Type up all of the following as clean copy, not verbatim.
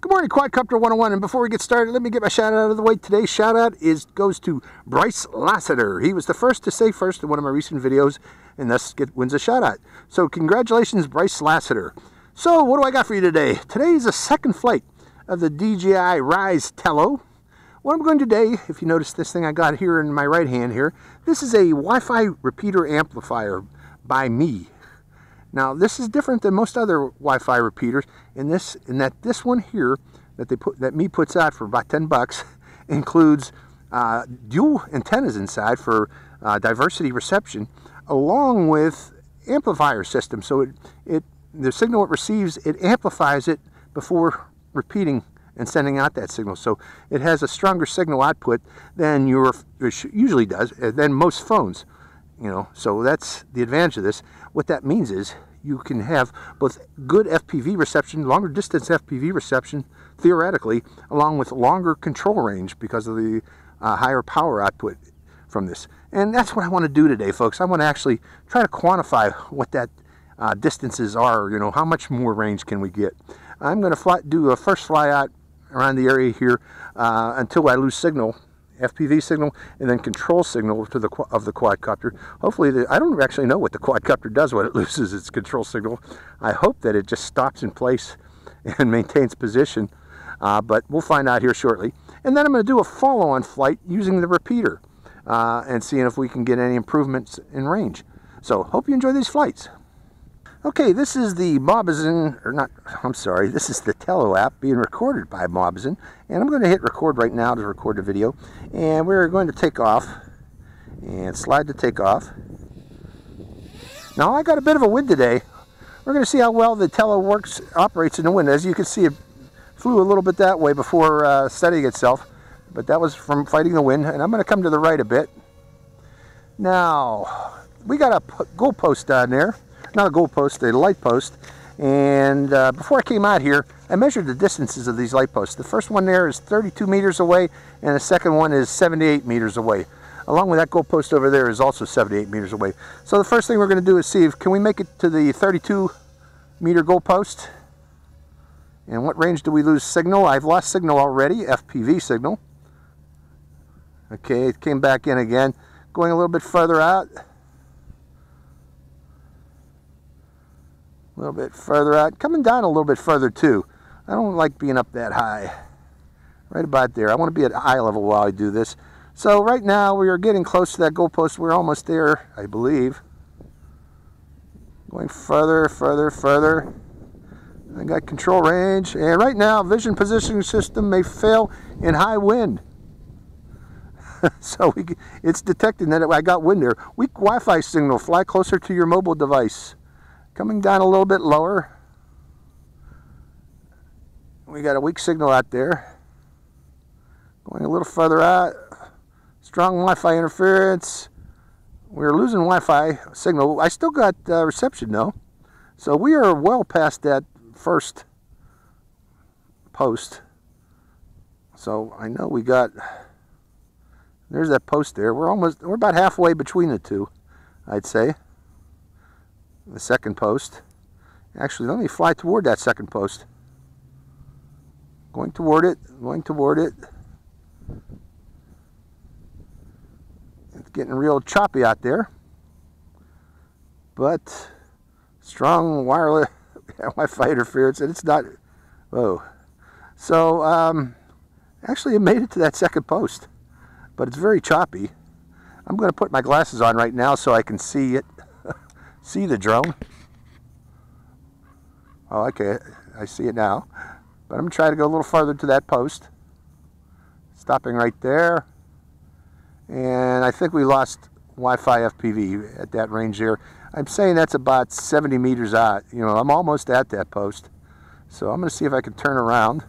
Good morning, Quadcopter 101, and before we get started, let me get my shout out of the way. Today's shout out goes to Bryce Lassiter. He was the first to say first in one of my recent videos, and thus wins a shout out. So congratulations, Bryce Lassiter. So what do I got for you today? Today is the second flight of the DJI Ryze Tello. What I'm going to do today, if you notice this thing I got here in my right hand here, this is a Wi-Fi repeater amplifier by me. Now this is different than most other Wi-Fi repeaters in that this one here that me puts out for about 10 bucks includes dual antennas inside for diversity reception, along with amplifier system. So the signal it receives, it amplifies it before repeating and sending out that signal. So it has a stronger signal output than usually does than most phones. You know, so that's the advantage of this. What that means is you can have both good FPV reception, longer distance FPV reception, theoretically, along with longer control range because of the higher power output from this. And that's what I want to do today, folks. I want to actually try to quantify what that distances are. You know, how much more range can we get? I'm going to do a first fly out around the area here until I lose signal, FPV signal, and then control signal of the quadcopter. Hopefully, I don't actually know what the quadcopter does when it loses its control signal. I hope that it just stops in place and maintains position, but we'll find out here shortly. And then I'm going to do a follow-on flight using the repeater and seeing if we can get any improvements in range. So, hope you enjoy these flights. Okay, this is the Mobizin, or not, I'm sorry, this is the Tello app being recorded by Mobizin, and I'm going to hit record right now to record the video, and we're going to take off, and slide to take off. Now, I got a bit of a wind today. We're going to see how well the Tello operates in the wind. As you can see, it flew a little bit that way before steadying itself, but that was from fighting the wind, and I'm going to come to the right a bit. Now, we got a goalpost down there. Not a goalpost, a light post. And before I came out here, I measured the distances of these light posts. The first one there is 32 meters away, and the second one is 78 meters away. Along with that goalpost over there is also 78 meters away. So the first thing we're going to do is see if can we make it to the 32 meter goalpost. And what range do we lose signal? I've lost signal already, FPV signal. Okay, it came back in again. Going a little bit further out. A little bit further out, coming down a little bit further too. I don't like being up that high. Right about there. I want to be at eye level while I do this. So right now we are getting close to that goalpost. We're almost there, I believe. Going further, further, further. I got control range, and right now vision positioning system may fail in high wind. So it's detecting that I got wind there. Weak Wi-Fi signal. Fly closer to your mobile device. Coming down a little bit lower. We got a weak signal out there. Going a little further out. Strong Wi-Fi interference. We're losing Wi-Fi signal. I still got reception though. So we are well past that first post. So I know we got, there's that post there. We're about halfway between the two, I'd say. The second post. Actually, let me fly toward that second post. Going toward it, going toward it. It's getting real choppy out there. But strong wireless Wi-Fi interference, and it's not, whoa. So, actually it made it to that second post, but it's very choppy. I'm going to put my glasses on right now so I can see it. See the drone. Oh, okay, I see it now. But I'm going to try to go a little farther to that post. Stopping right there. And I think we lost Wi-Fi FPV at that range there. I'm saying that's about 70 meters out. You know, I'm almost at that post. So I'm going to see if I can turn around.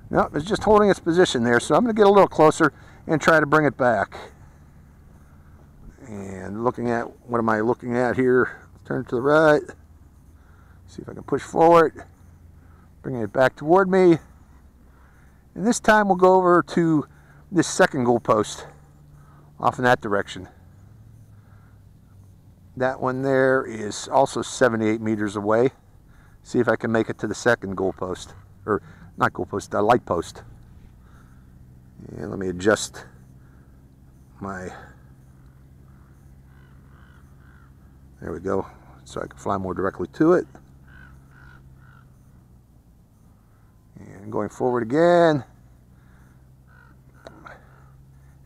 No, it's just holding its position there. So I'm going to get a little closer and try to bring it back. And looking at, what am I looking at here? Turn to the right. See if I can push forward. Bringing it back toward me. And this time we'll go over to this second goalpost. Off in that direction. That one there is also 78 meters away. See if I can make it to the second goalpost, or not goalpost, light post. And let me adjust my, there we go, so I can fly more directly to it. And going forward again,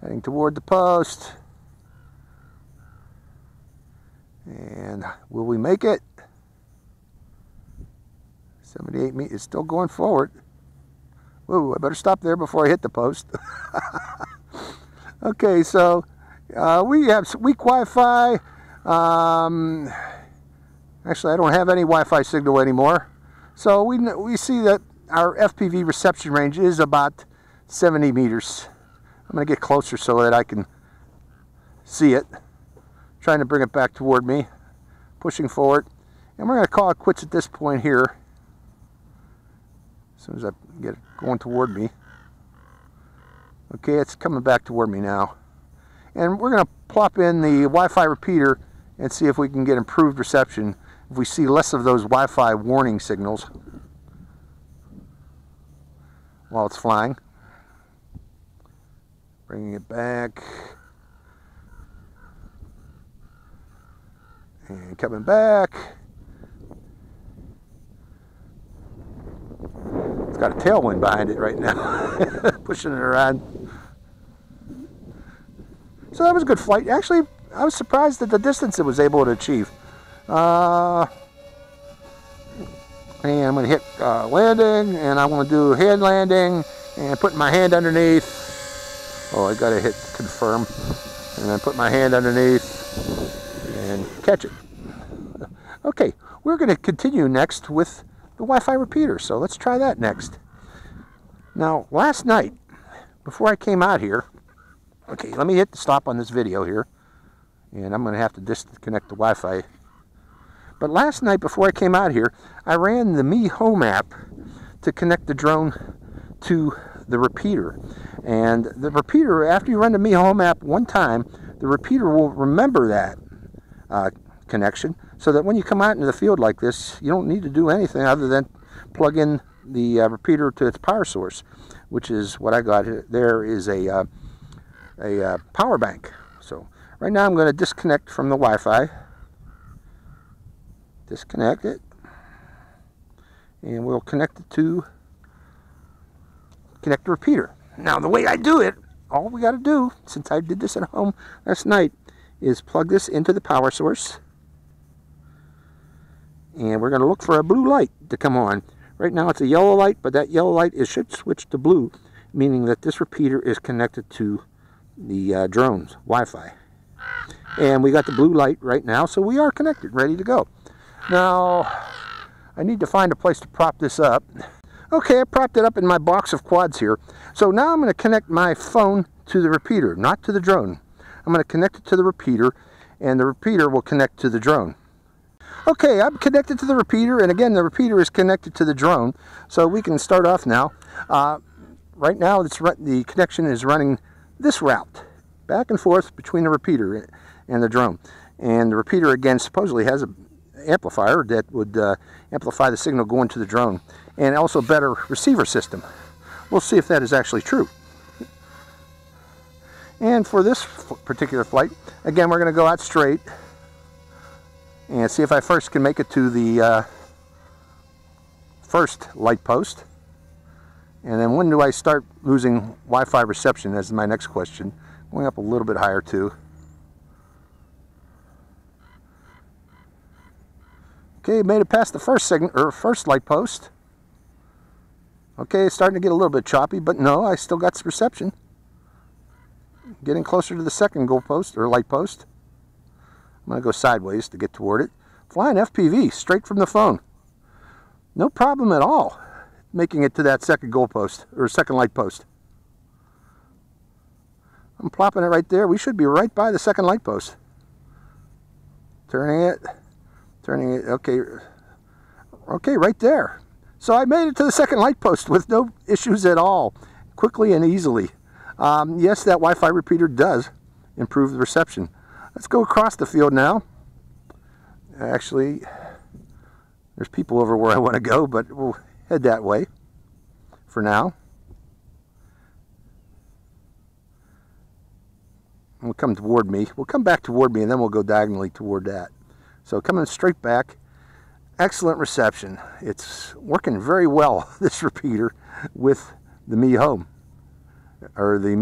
heading toward the post. And will we make it? 78 meters, it's still going forward. Whoa, I better stop there before I hit the post. Okay, so we have weak Wi-Fi. Actually, I don't have any Wi-Fi signal anymore. So we see that our FPV reception range is about 70 meters. I'm going to get closer so that I can see it. Trying to bring it back toward me, pushing forward. And we're going to call it quits at this point here. As soon as I get it going toward me. Okay, it's coming back toward me now. And we're going to plop in the Wi-Fi repeater and see if we can get improved reception if we see less of those Wi-Fi warning signals while it's flying. Bringing it back. And coming back. It's got a tailwind behind it right now. Pushing it around. So that was a good flight. Actually, I was surprised at the distance it was able to achieve. And I'm going to hit landing, and I want to do hand landing, and put my hand underneath. Oh, I got to hit confirm. And then put my hand underneath and catch it. Okay, we're going to continue next with the Wi-Fi repeater, so let's try that next. Now, last night, before I came out here, okay, let me hit the stop on this video here, and I'm going to have to disconnect the Wi-Fi. But last night, before I came out here, I ran the Mi Home app to connect the drone to the repeater. And the repeater, after you run the Mi Home app one time, the repeater will remember that connection, so that when you come out into the field like this, you don't need to do anything other than plug in the repeater to its power source, which is what I got there is a power bank. So right now I'm going to disconnect from the Wi-Fi. Disconnect it, and we'll connect it to the repeater. Now the way I do it, all we got to do, since I did this at home last night, is plug this into the power source, and we're going to look for a blue light to come on. Right now it's a yellow light, but that yellow light should switch to blue, meaning that this repeater is connected to the drone's Wi-Fi. And we got the blue light right now, so we are connected, ready to go. Now, I need to find a place to prop this up. Okay, I propped it up in my box of quads here. So now I'm going to connect my phone to the repeater, not to the drone. I'm going to connect it to the repeater, and the repeater will connect to the drone. Okay, I'm connected to the repeater, and again, the repeater is connected to the drone, so we can start off now. Right now, the connection is running this route, back and forth between the repeater and the drone. And the repeater, again, supposedly has an amplifier that would amplify the signal going to the drone, and also a better receiver system. We'll see if that is actually true. And for this particular flight, again, we're going to go out straight and see if I first can make it to the first light post. And then when do I start losing Wi-Fi reception? That's my next question. Going up a little bit higher too. Okay, made it past the first light post. Okay, it's starting to get a little bit choppy, but no, I still got some reception. Getting closer to the second goal post, or light post. I'm going to go sideways to get toward it. Flying FPV, straight from the phone. No problem at all making it to that second goal post, or second light post. I'm plopping it right there. We should be right by the second light post. Turning it, okay, right there. So I made it to the second light post with no issues at all, quickly and easily. Yes, that Wi-Fi repeater does improve the reception. Let's go across the field now. Actually, There's people over where I want to go, but we'll head that way for now. We'll come toward me. We'll come back toward me, and then we'll go diagonally toward that. So coming straight back, excellent reception. It's working very well, this repeater, with the Mi Home. Or the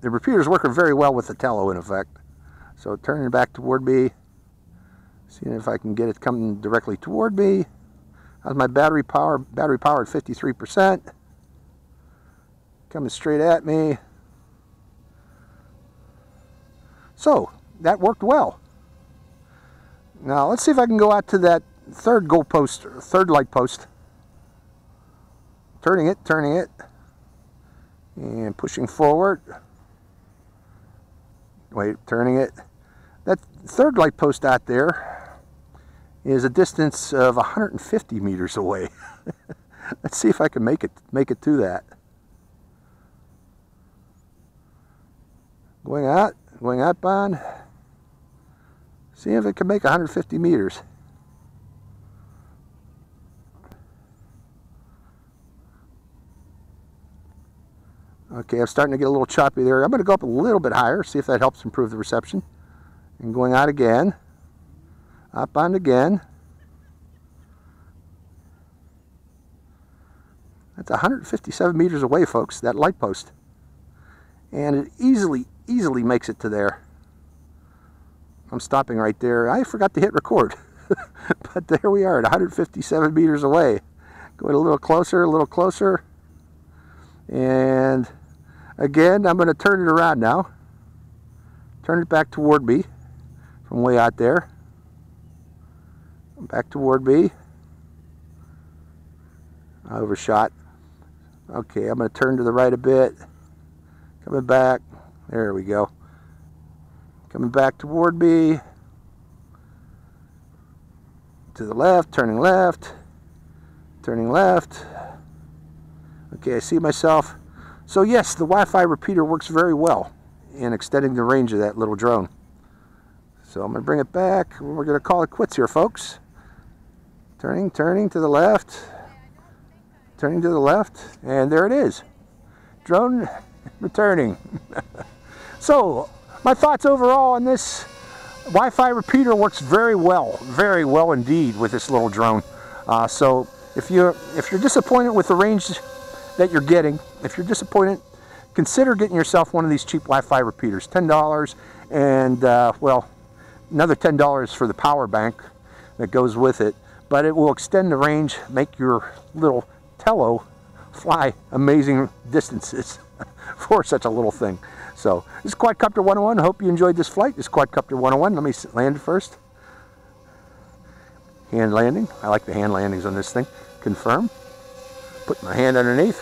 the repeater's working very well with the Tello, in effect. So turning back toward me, seeing if I can get it coming directly toward me. How's my battery power? Battery power at 53%. Coming straight at me. So, that worked well. Now, let's see if I can go out to that third goal post, or third light post. Turning it, and pushing forward. Wait, turning it. That third light post out there is a distance of 150 meters away. Let's see if I can make it to that. Going out, Bond. See if it can make 150 meters. Okay, I'm starting to get a little choppy there. I'm going to go up a little bit higher, see if that helps improve the reception. And going out again. Up on again. That's 157 meters away, folks, that light post. And it easily makes it to there. I'm stopping right there. I forgot to hit record. But there we are at 157 meters away. Going a little closer. And again, I'm going to turn it around now. Turn it back toward me from way out there. Back toward me. I overshot. Okay, I'm going to turn to the right a bit. Coming back. There we go. Coming back toward me. To the left, turning left. Turning left. Okay, I see myself. So yes, the Wi-Fi repeater works very well in extending the range of that little drone. So I'm going to bring it back. We're going to call it quits here, folks. Turning to the left. Turning to the left. And there it is. Drone returning. So, my thoughts overall on this Wi-Fi repeater works very well indeed with this little drone. So if you're disappointed with the range that you're getting, if you're disappointed, consider getting yourself one of these cheap Wi-Fi repeaters. $10, and well, another $10 for the power bank that goes with it. But it will extend the range, make your little Tello fly amazing distances for such a little thing. So, this is Quadcopter 101. I hope you enjoyed this flight. This is Quadcopter 101. Let me land first. Hand landing. I like the hand landings on this thing. Confirm. Put my hand underneath.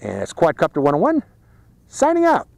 And it's Quadcopter 101. Signing out.